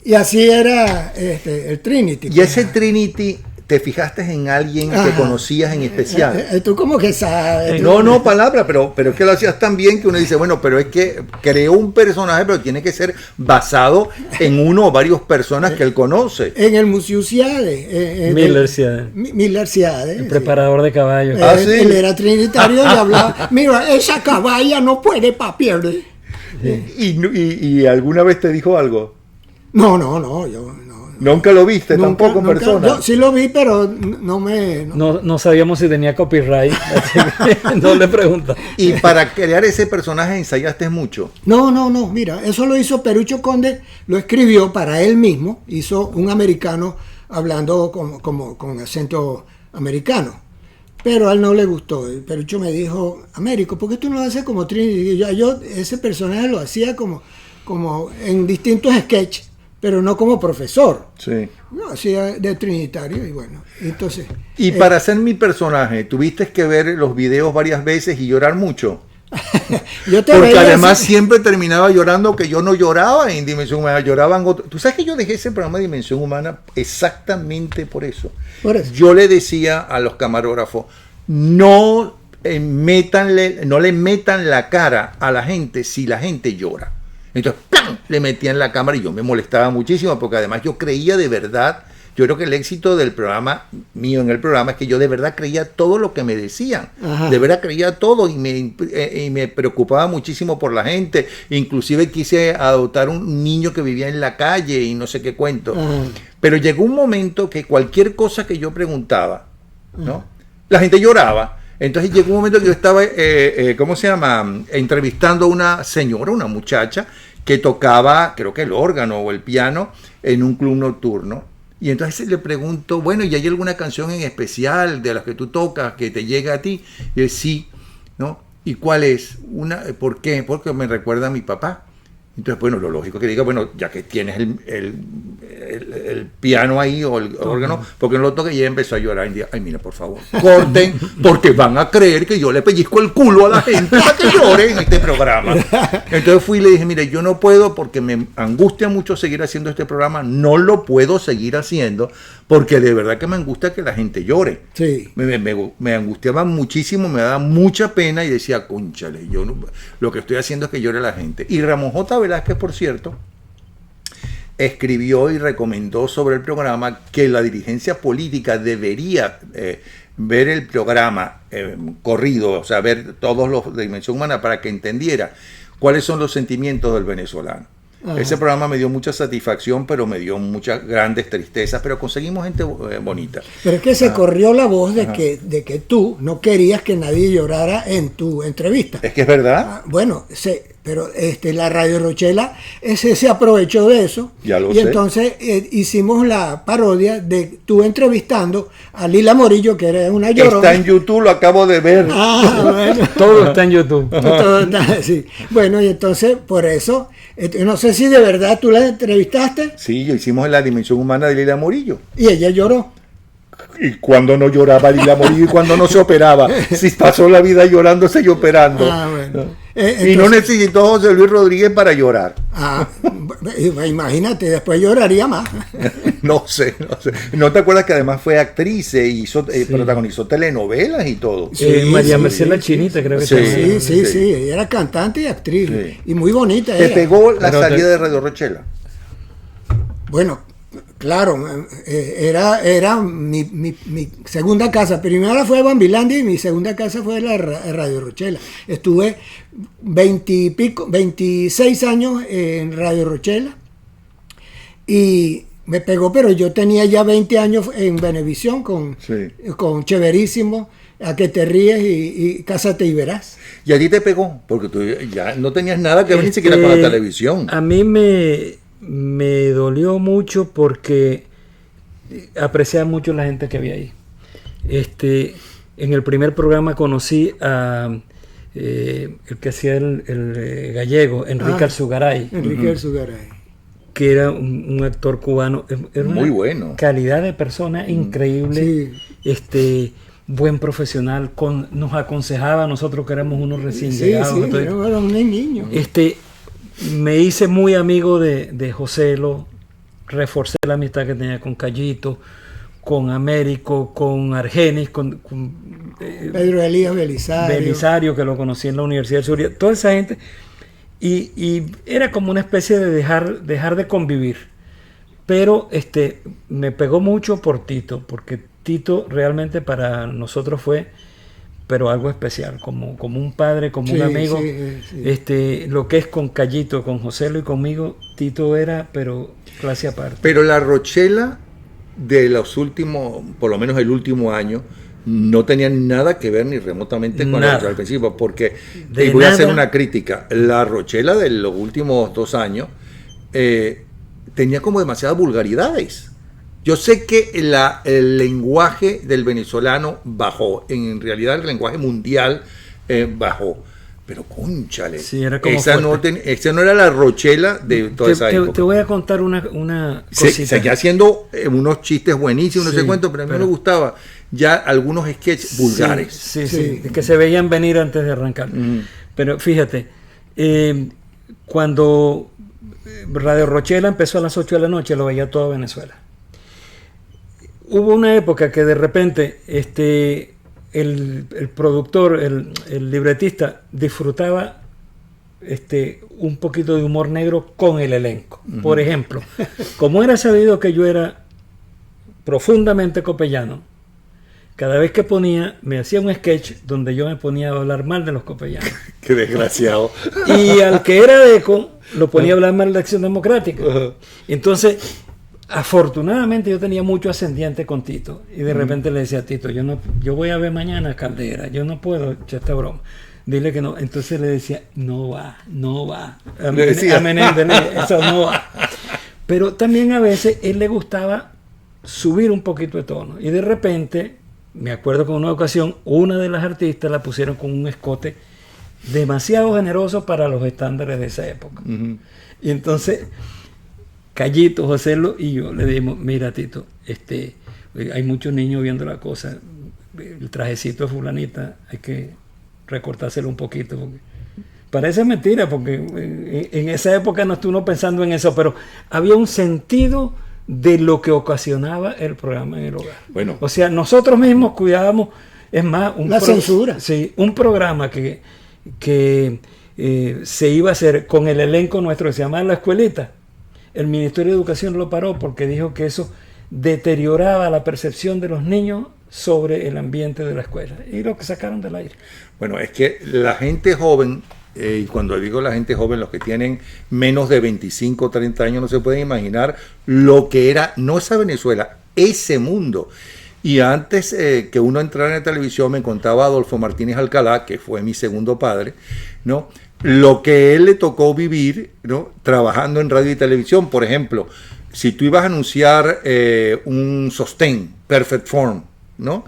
[SPEAKER 6] Y así era el Trinity.
[SPEAKER 2] Y ese Trinity, ¿te fijaste en alguien que conocías en especial?
[SPEAKER 6] Tú como que sabes.
[SPEAKER 2] No, palabra, pero es que lo hacías tan bien que uno dice, bueno, pero es que creó un personaje, pero tiene que ser basado en uno o varias personas que él conoce.
[SPEAKER 6] En el Museo Ciade. Miller Ciade.
[SPEAKER 5] El preparador de caballos.
[SPEAKER 2] ¿Sí?
[SPEAKER 6] Él era trinitario y hablaba, mira, esa caballa no puede pierde.
[SPEAKER 2] ¿Y alguna vez te dijo algo?
[SPEAKER 6] No, yo no.
[SPEAKER 2] ¿Nunca lo viste tampoco en
[SPEAKER 6] nunca.
[SPEAKER 2] persona?
[SPEAKER 6] Yo sí lo vi, pero no
[SPEAKER 5] sabíamos si tenía copyright, así que no le preguntamos.
[SPEAKER 2] ¿Y para crear ese personaje ensayaste mucho?
[SPEAKER 6] No, mira, eso lo hizo Perucho Conde, lo escribió para él mismo, hizo un americano hablando como con acento americano, pero a él no le gustó. Perucho me dijo, Américo, ¿por qué tú no lo haces como Trinity? Y yo ese personaje lo hacía como en distintos sketches, pero no como profesor.
[SPEAKER 2] Sí.
[SPEAKER 6] No, hacía de trinitario y bueno, entonces...
[SPEAKER 2] Y para hacer mi personaje, ¿tuviste que ver los videos varias veces y llorar mucho? Porque además siempre terminaba llorando, que yo no lloraba en Dimensión Humana, lloraban otros. ¿Tú sabes que yo dejé ese programa de Dimensión Humana exactamente por eso? Yo le decía a los camarógrafos, no le metan la cara a la gente si la gente llora. Entonces, ¡pam!, le metían la cámara y yo me molestaba muchísimo porque además yo creía de verdad Yo creo que el éxito del programa, mío en el programa, es que yo de verdad creía todo lo que me decían.
[SPEAKER 6] Ajá.
[SPEAKER 2] De verdad creía todo y me preocupaba muchísimo por la gente. Inclusive quise adoptar un niño que vivía en la calle y no sé qué cuento.
[SPEAKER 6] Ajá.
[SPEAKER 2] Pero llegó un momento que cualquier cosa que yo preguntaba, ¿no? La gente lloraba. Entonces llegó un momento que yo estaba, ¿cómo se llama? Entrevistando a una señora, una muchacha, que tocaba, creo que el órgano o el piano, en un club nocturno. Y entonces le pregunto, bueno, ¿y hay alguna canción en especial de las que tú tocas que te llega a ti? Y él, sí, ¿no? ¿Y cuál es? ¿Por qué? Porque me recuerda a mi papá. Entonces, bueno, lo lógico es que diga, bueno, ya que tienes el piano ahí o el órgano, porque no lo toques, y ella empezó a llorar. Y dije, ay, mira, por favor, corten, porque van a creer que yo le pellizco el culo a la gente para que llore en este programa. Entonces fui y le dije, mire, yo no puedo porque me angustia mucho seguir haciendo este programa, no lo puedo seguir haciendo, porque de verdad que me angustia que la gente llore.
[SPEAKER 6] Sí.
[SPEAKER 2] Me angustiaba muchísimo, me daba mucha pena y decía, cónchale, yo no, lo que estoy haciendo es que llore la gente. Y Ramón J. Velázquez, por cierto, escribió y recomendó sobre el programa que la dirigencia política debería ver el programa corrido, o sea, ver todos los de Dimensión Humana para que entendiera cuáles son los sentimientos del venezolano. Ajá. Ese programa me dio mucha satisfacción, pero me dio muchas grandes tristezas, pero conseguimos gente bonita.
[SPEAKER 6] Pero es que se corrió la voz de que tú no querías que nadie llorara en tu entrevista.
[SPEAKER 2] Es que es verdad.
[SPEAKER 6] Bueno, pero la Radio Rochela se aprovechó de eso.
[SPEAKER 2] Ya lo
[SPEAKER 6] y
[SPEAKER 2] sé.
[SPEAKER 6] Entonces hicimos la parodia de tú entrevistando a Lila Morillo, que era una llorona.
[SPEAKER 2] Está en YouTube, lo acabo de ver.
[SPEAKER 6] Bueno.
[SPEAKER 5] Todo está en YouTube.
[SPEAKER 6] Sí. Bueno, y entonces por eso, no sé si de verdad tú la entrevistaste.
[SPEAKER 2] Sí, yo hicimos en la Dimensión Humana de Lila Morillo.
[SPEAKER 6] Y ella lloró.
[SPEAKER 2] Y cuando no lloraba Lila Morillo y cuando no se operaba. Si pasó la vida llorándose y operando.
[SPEAKER 6] Bueno.
[SPEAKER 2] Y no necesitó José Luis Rodríguez para llorar.
[SPEAKER 6] Imagínate, después lloraría más.
[SPEAKER 2] No sé. ¿No te acuerdas que además fue actriz e protagonizó telenovelas y todo?
[SPEAKER 5] María Mercedes La Chinita, creo que
[SPEAKER 6] sí. Ella era cantante y actriz. Sí. Y muy bonita.
[SPEAKER 2] ¿Te pegó la salida de Radio Rochela?
[SPEAKER 6] Bueno, claro, era mi segunda casa. Primera fue Bambilandia y mi segunda casa fue la Radio Rochela. Estuve 26 años en Radio Rochela y me pegó, pero yo tenía ya 20 años en Venevisión con Chéverísimo, A que te ríes y Cásate y verás.
[SPEAKER 2] ¿Y a ti te pegó? Porque tú ya no tenías nada que ver ni siquiera con la televisión.
[SPEAKER 5] A mí me dolió mucho porque apreciaba mucho la gente que había ahí. En el primer programa conocí a el que hacía el gallego, Enrique Alzugaray.
[SPEAKER 6] Enrique Alzugaray.
[SPEAKER 5] Que era un actor cubano. Era
[SPEAKER 2] muy bueno.
[SPEAKER 5] Calidad de persona increíble.
[SPEAKER 6] Sí.
[SPEAKER 5] Buen profesional. Nos aconsejaba a nosotros que éramos unos recién llegados.
[SPEAKER 6] Sí, yo era un niño.
[SPEAKER 5] Me hice muy amigo de Joselo, reforcé la amistad que tenía con Callito, con Américo, con Argenis, con
[SPEAKER 6] Pedro Elías Belisario,
[SPEAKER 5] que lo conocí en la Universidad de Zulia, toda esa gente, y era como una especie de dejar de convivir, pero me pegó mucho por Tito, porque Tito realmente para nosotros fue pero algo especial, como un padre, como un amigo. Sí. Lo que es con Callito, con Joselo y conmigo, Tito era, pero clase aparte.
[SPEAKER 2] Pero la Rochela de los últimos, por lo menos el último año, no tenía nada que ver ni remotamente con la Rochela al principio, porque voy a hacer una crítica. La Rochela de los últimos 2 años tenía como demasiadas vulgaridades. Yo sé que el lenguaje del venezolano bajó, en realidad el lenguaje mundial bajó, pero cónchale,
[SPEAKER 5] sí, era como
[SPEAKER 2] esa no era la Rochela de toda esa época.
[SPEAKER 5] Te voy a contar una cosita.
[SPEAKER 2] Seguía haciendo unos chistes buenísimos, no sé cuánto, pero a mí me gustaba ya algunos sketches vulgares.
[SPEAKER 5] Sí, que se veían venir antes de arrancar. Pero fíjate, cuando Radio Rochela empezó a las 8 de la noche, lo veía toda Venezuela. Hubo una época que de repente el productor, el libretista, disfrutaba un poquito de humor negro con el elenco. Por ejemplo, como era sabido que yo era profundamente copellano, cada vez que me hacía un sketch donde yo me ponía a hablar mal de los copellanos.
[SPEAKER 2] Qué desgraciado.
[SPEAKER 5] Y al que era de ECO, lo ponía a hablar mal de Acción Democrática. Entonces, afortunadamente yo tenía mucho ascendiente con Tito. Y de repente le decía a Tito, yo voy a ver mañana a Caldera, yo no puedo echar esta broma. Dile que no. Entonces le decía, no va. A Menéndez, eso no va. Pero también a veces él le gustaba subir un poquito de tono. Y de repente, me acuerdo que en una ocasión, una de las artistas la pusieron con un escote demasiado generoso para los estándares de esa época. Y entonces, Callito, José y yo le dijimos, mira Tito, hay muchos niños viendo la cosa, el trajecito de fulanita hay que recortárselo un poquito, porque parece mentira, porque en esa época no estuvo pensando en eso, pero había un sentido de lo que ocasionaba el programa en el hogar.
[SPEAKER 2] Bueno.
[SPEAKER 5] O sea, nosotros mismos cuidábamos, es más,
[SPEAKER 6] censura.
[SPEAKER 5] Sí, un programa que se iba a hacer con el elenco nuestro que se llamaba La Escuelita. El Ministerio de Educación lo paró porque dijo que eso deterioraba la percepción de los niños sobre el ambiente de la escuela. Y lo que sacaron del aire.
[SPEAKER 2] Bueno, es que la gente joven, y cuando digo la gente joven, los que tienen menos de 25 o 30 años, no se pueden imaginar lo que era, no esa Venezuela, ese mundo. Y antes que uno entrara en la televisión, me contaba Adolfo Martínez Alcalá, que fue mi segundo padre, ¿no? Lo que él le tocó vivir, ¿no? Trabajando en radio y televisión. Por ejemplo, si tú ibas a anunciar un sostén, Perfect Form, ¿no?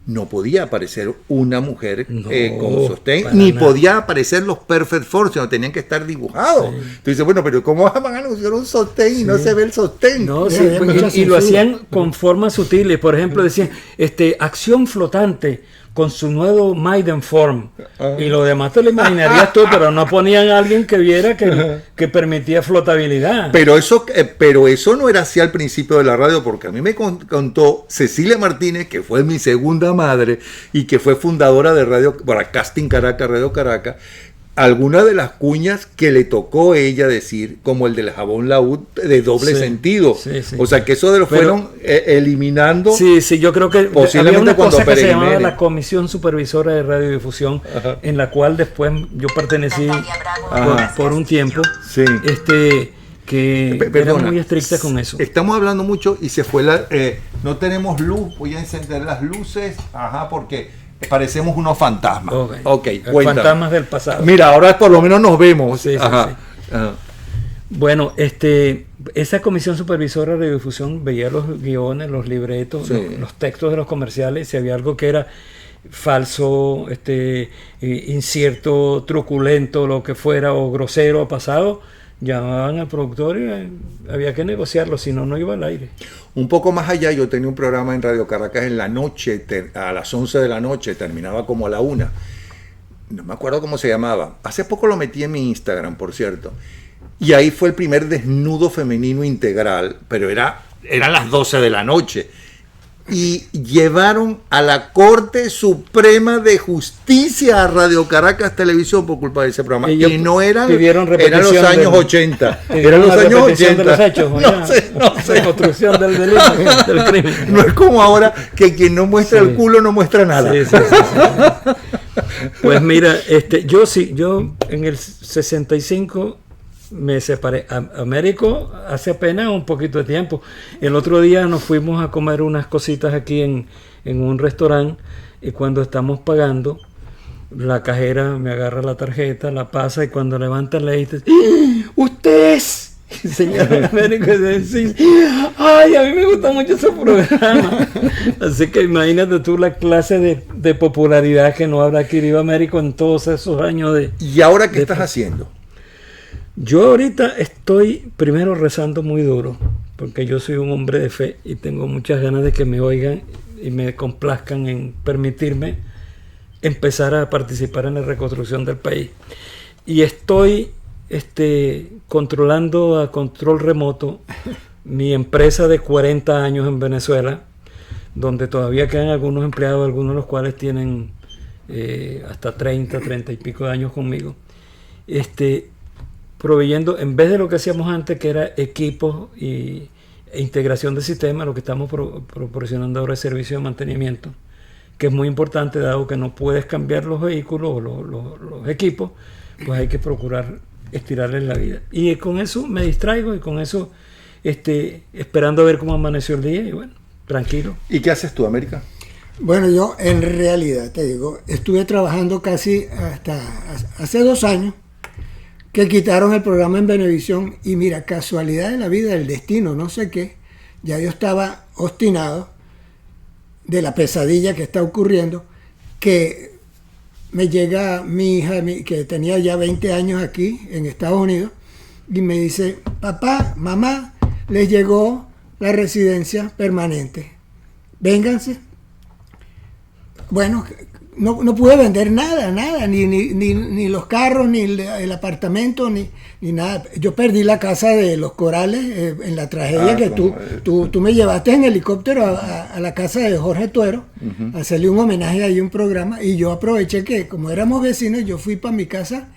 [SPEAKER 2] No podía aparecer una mujer con sostén, ni
[SPEAKER 5] nada.
[SPEAKER 2] podía aparecer los Perfect Form, sino tenían que estar dibujados. Sí. Tú dices, bueno, pero ¿cómo van a anunciar un sostén y no se ve el sostén?
[SPEAKER 5] No, sí, y lo hacían con formas sutiles. Por ejemplo, decían, acción flotante con su nuevo Maiden Form. Y lo demás te lo imaginarías tú, pero no ponían a alguien que viera que permitía flotabilidad.
[SPEAKER 2] Pero eso no era así al principio de la radio, porque a mí me contó Cecilia Martínez, que fue mi segunda madre y que fue fundadora de Broadcasting Caracas, Radio Caracas, algunas de las cuñas que le tocó ella decir, como el del jabón Laúd, de doble sentido. Sí. O sea, que eso fueron eliminando.
[SPEAKER 5] Sí, yo creo que
[SPEAKER 2] posiblemente
[SPEAKER 5] había una cosa que se llamaba
[SPEAKER 2] Jiménez.
[SPEAKER 5] la Comisión Supervisora de Radiodifusión, en la cual después yo pertenecí por un tiempo, que era muy estricta con eso.
[SPEAKER 2] Estamos hablando mucho y se fue no tenemos luz, voy a encender las luces, porque parecemos unos fantasmas. Okay,
[SPEAKER 5] fantasmas del pasado.
[SPEAKER 2] Mira, ahora por lo menos nos vemos.
[SPEAKER 5] Sí. Bueno, esa Comisión Supervisora de Radiodifusión veía los guiones, los libretos, los textos de los comerciales. Si había algo que era falso, incierto, truculento, lo que fuera, o grosero o pasado, llamaban al productor y había que negociarlo, si no, no iba al aire.
[SPEAKER 2] Un poco más allá, yo tenía un programa en Radio Caracas en la noche, a las 11 de la noche, terminaba como a la 1. No me acuerdo cómo se llamaba. Hace poco lo metí en mi Instagram, por cierto. Y ahí fue el primer desnudo femenino integral, pero eran las 12 de la noche. Y llevaron a la Corte Suprema de Justicia a Radio Caracas Televisión por culpa de ese programa. Y no eran los años 80. Eran los años 80.
[SPEAKER 5] De los hechos, no sé. Reconstrucción del delito, del crimen.
[SPEAKER 2] No es como ahora que quien no muestra el culo no muestra nada.
[SPEAKER 5] Sí. Pues mira, yo en el 65 me separé. Américo hace apenas un poquito de tiempo. El otro día nos fuimos a comer unas cositas aquí en un restaurante, y cuando estamos pagando, la cajera me agarra la tarjeta, la pasa, y cuando levanta le dice, ¡usted es! Señor Américo, dice, ¡ay, a mí me gusta mucho ese programa! Así que imagínate tú la clase de popularidad que no habrá adquirido Américo en todos esos años de...
[SPEAKER 2] ¿Y ahora qué estás haciendo?
[SPEAKER 5] Yo ahorita estoy primero rezando muy duro, porque yo soy un hombre de fe y tengo muchas ganas de que me oigan y me complazcan en permitirme empezar a participar en la reconstrucción del país. Y estoy controlando a control remoto mi empresa de 40 años en Venezuela, donde todavía quedan algunos empleados, algunos de los cuales tienen hasta 30 y pico de años conmigo. Proveyendo, en vez de lo que hacíamos antes, que era equipos y integración de sistemas, lo que estamos proporcionando ahora es servicio de mantenimiento, que es muy importante, dado que no puedes cambiar los vehículos o los equipos, pues hay que procurar estirarles la vida. Y con eso me distraigo y con eso esperando a ver cómo amaneció el día y bueno, tranquilo.
[SPEAKER 2] ¿Y qué haces tú, América?
[SPEAKER 6] Bueno, yo en realidad, te digo, estuve trabajando casi hasta hace 2 años que quitaron el programa en Venevisión y mira, casualidad de la vida, del destino, no sé qué, ya yo estaba obstinado de la pesadilla que está ocurriendo, que me llega mi hija, que tenía ya 20 años aquí en Estados Unidos, y me dice, papá, mamá, les llegó la residencia permanente, vénganse. Bueno, no pude vender nada, ni los carros, ni el apartamento, ni nada. Yo perdí la casa de los Corales en la tragedia que tú me llevaste en helicóptero a la casa de Jorge Tuero, a hacerle un homenaje ahí, un programa, y yo aproveché que como éramos vecinos, yo fui para mi casa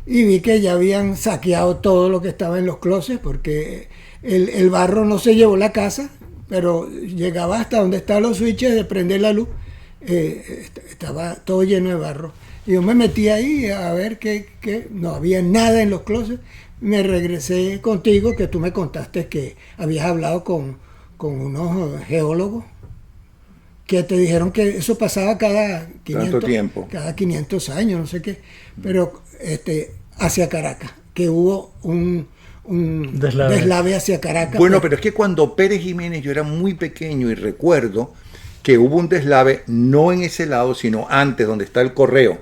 [SPEAKER 6] y vi que ya habían saqueado todo lo que estaba en los closets, porque el barro no se llevó la casa, pero llegaba hasta donde estaban los switches de prender la luz. Estaba todo lleno de barro y yo me metí ahí a ver que no había nada en los closets. Me regresé contigo, que tú me contaste que habías hablado con unos geólogos que te dijeron que eso pasaba cada 500 años, no sé qué, pero hacia Caracas, que hubo un deslave hacia Caracas.
[SPEAKER 2] Bueno, pero es que cuando Pérez Jiménez, yo era muy pequeño y recuerdo que hubo un deslave, no en ese lado, sino antes, donde está el correo.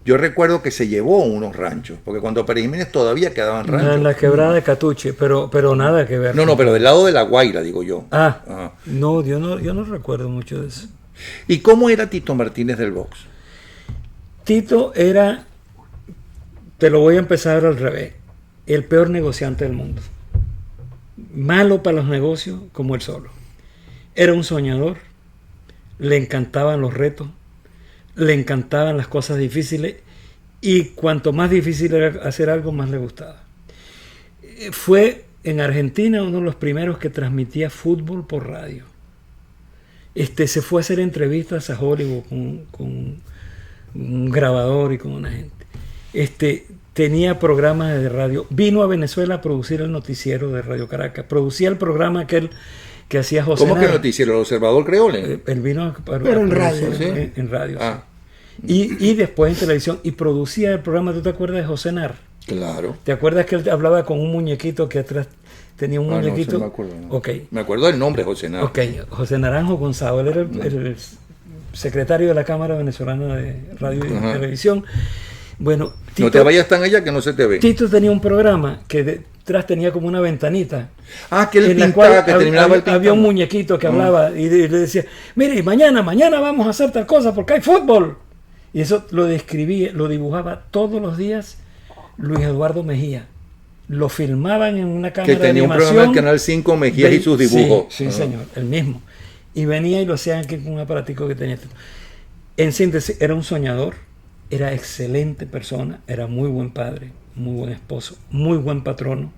[SPEAKER 2] Yo recuerdo que se llevó unos ranchos, porque cuando Pérez Jiménez todavía quedaban ranchos.
[SPEAKER 5] En la quebrada de Catuche, pero nada que ver.
[SPEAKER 2] No, pero del lado de La Guaira, digo yo.
[SPEAKER 5] Ajá. No, yo no recuerdo mucho de eso.
[SPEAKER 2] ¿Y cómo era Tito Martínez del box?
[SPEAKER 5] Tito era, te lo voy a empezar al revés, el peor negociante del mundo. Malo para los negocios como él solo. Era un soñador. Le encantaban los retos, le encantaban las cosas difíciles y cuanto más difícil era hacer algo, más le gustaba. Fue en Argentina uno de los primeros que transmitía fútbol por radio. Se fue a hacer entrevistas a Hollywood con un grabador y con una gente. Tenía programas de radio. Vino a Venezuela a producir el noticiero de Radio Caracas. Producía el programa aquel que hacía José
[SPEAKER 2] ¿Cómo
[SPEAKER 5] Nara.
[SPEAKER 2] que noticiero? ¿El Observador Creole?
[SPEAKER 5] Él vino
[SPEAKER 6] pero en radio.
[SPEAKER 5] ¿sí? En radio, sí. Y después en televisión. Y producía el programa, ¿tú te acuerdas de José Nar?
[SPEAKER 2] Claro.
[SPEAKER 5] ¿Te acuerdas que él hablaba con un muñequito que atrás tenía un muñequito?
[SPEAKER 2] No, me acuerdo. No.
[SPEAKER 5] Okay.
[SPEAKER 2] Me acuerdo del nombre, José Nar.
[SPEAKER 5] Ok, José Naranjo Gonzalo. Él era el secretario de la Cámara Venezolana de Radio y Televisión. Bueno, Tito,
[SPEAKER 2] no te vayas tan allá que no se te ve.
[SPEAKER 5] Tito tenía un programa que detrás tenía como una ventanita.
[SPEAKER 2] Que él pintaba, que terminaba el pintado.
[SPEAKER 5] Había un muñequito que hablaba y le decía, mire, mañana vamos a hacer tal cosa porque hay fútbol. Y eso lo describía, lo dibujaba todos los días Luis Eduardo Mejía. Lo filmaban en una cámara de animación. Que tenía un programa en
[SPEAKER 2] Canal 5, Mejía y sus dibujos.
[SPEAKER 5] Sí, señor, el mismo. Y venía y lo hacían aquí con un aparatico que tenía. En síntesis, era un soñador. Era excelente persona, era muy buen padre, muy buen esposo, muy buen patrono.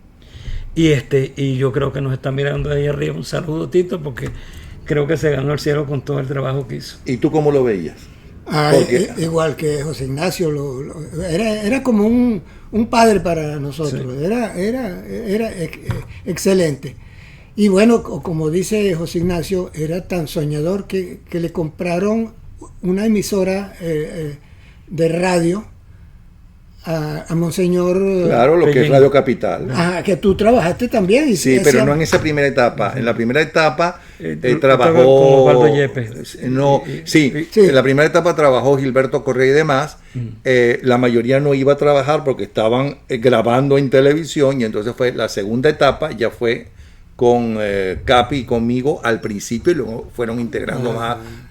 [SPEAKER 5] Y yo creo que nos está mirando ahí arriba. Un saludo, Tito, porque creo que se ganó el cielo con todo el trabajo que hizo.
[SPEAKER 2] ¿Y tú cómo lo veías?
[SPEAKER 6] Igual que José Ignacio, era como un padre para nosotros. Sí. Era excelente. Y bueno, como dice José Ignacio, era tan soñador que le compraron una emisora de radio a Monseñor.
[SPEAKER 2] Claro, lo que es Radio Capital.
[SPEAKER 6] Que tú trabajaste también.
[SPEAKER 2] Sí, pero no en esa primera etapa. En la primera etapa trabajó.
[SPEAKER 5] Con Osvaldo Yepes.
[SPEAKER 2] En la primera etapa trabajó Gilberto Correa y demás. La mayoría no iba a trabajar porque estaban grabando en televisión, y entonces fue la segunda etapa, ya fue con Capi y conmigo al principio, y luego fueron integrando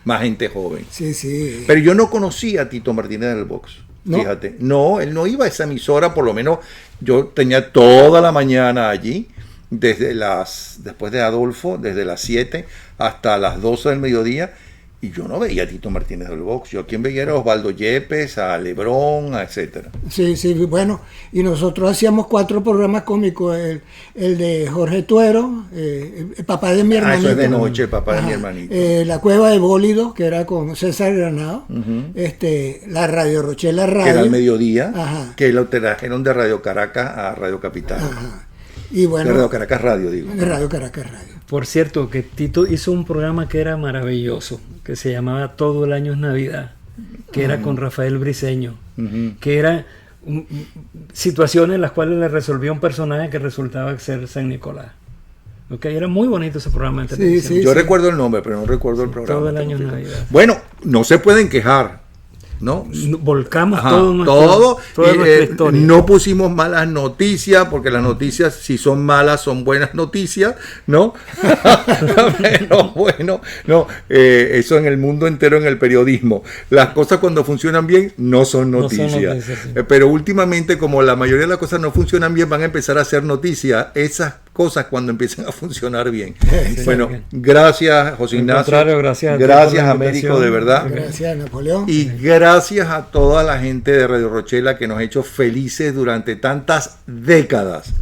[SPEAKER 2] más gente joven.
[SPEAKER 6] Sí.
[SPEAKER 2] Pero yo no conocía a Tito Martínez del box. ¿No? Fíjate, no, él no iba a esa emisora, por lo menos yo tenía toda la mañana allí, después de Adolfo, desde las 7 hasta las 12 del mediodía, Y yo no veía a Tito Martínez del Box. Yo a quien veía era a Osvaldo Yepes, a Lebrón, etcétera.
[SPEAKER 6] Sí, bueno, y nosotros hacíamos 4 programas cómicos, el de Jorge Tuero, el papá de mi hermanito.
[SPEAKER 2] Eso es de noche, el papá de mi hermanito.
[SPEAKER 6] La Cueva de Bólido, que era con César Granado, la Radio Rochela Radio.
[SPEAKER 2] Que era al mediodía,
[SPEAKER 6] Ajá.
[SPEAKER 2] que lo trajeron de Radio Caracas a Radio Capital.
[SPEAKER 6] Ajá. Y bueno,
[SPEAKER 2] De Radio Caracas Radio, digo.
[SPEAKER 6] de Radio Caracas Radio.
[SPEAKER 5] Por cierto, que Tito hizo un programa que era maravilloso, que se llamaba Todo el año es Navidad, que era con Rafael Briceño, que era situaciones en las cuales le resolvía un personaje que resultaba ser San Nicolás. Okay, era muy bonito ese programa de televisión.
[SPEAKER 6] Sí.
[SPEAKER 2] Yo recuerdo el nombre, pero no recuerdo el programa.
[SPEAKER 5] Todo el año es Navidad.
[SPEAKER 2] Bueno, no se pueden quejar, ¿no?
[SPEAKER 5] Volcamos
[SPEAKER 2] Ajá,
[SPEAKER 5] toda nuestra historia.
[SPEAKER 2] No pusimos malas noticias, porque las noticias, si son malas, son buenas noticias, ¿no? Pero bueno, no, eso en el mundo entero, en el periodismo. Las cosas cuando funcionan bien no son noticias.
[SPEAKER 5] Sí.
[SPEAKER 2] Pero últimamente, como la mayoría de las cosas no funcionan bien, van a empezar a ser noticias esas cosas cuando empiecen a funcionar bien. Bueno, gracias, José Ignacio.
[SPEAKER 5] Al contrario, gracias a ti
[SPEAKER 2] Gracias,
[SPEAKER 5] por la
[SPEAKER 2] Américo,
[SPEAKER 5] invitación.
[SPEAKER 2] de verdad.
[SPEAKER 6] Gracias, Napoleón.
[SPEAKER 2] Y gracias a toda la gente de Radio Rochela que nos ha hecho felices durante tantas décadas,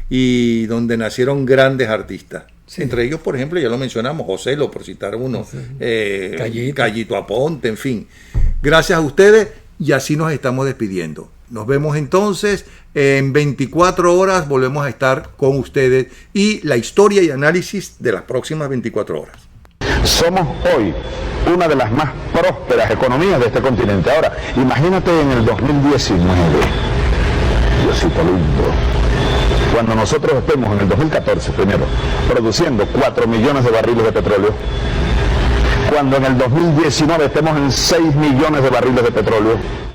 [SPEAKER 2] y donde nacieron grandes artistas. Sí. Entre ellos, por ejemplo, ya lo mencionamos, Joselo, por citar uno, Callito Aponte, en fin. Gracias a ustedes, y así nos estamos despidiendo. Nos vemos entonces en 24 horas, volvemos a estar con ustedes y la historia y análisis de las próximas 24 horas.
[SPEAKER 1] Somos hoy una de las más prósperas economías de este continente. Ahora, imagínate en el 2019, Diosito lindo, cuando nosotros estemos en el 2014 primero, produciendo 4 millones de barriles de petróleo, cuando en el 2019 estemos en 6 millones de barriles de petróleo,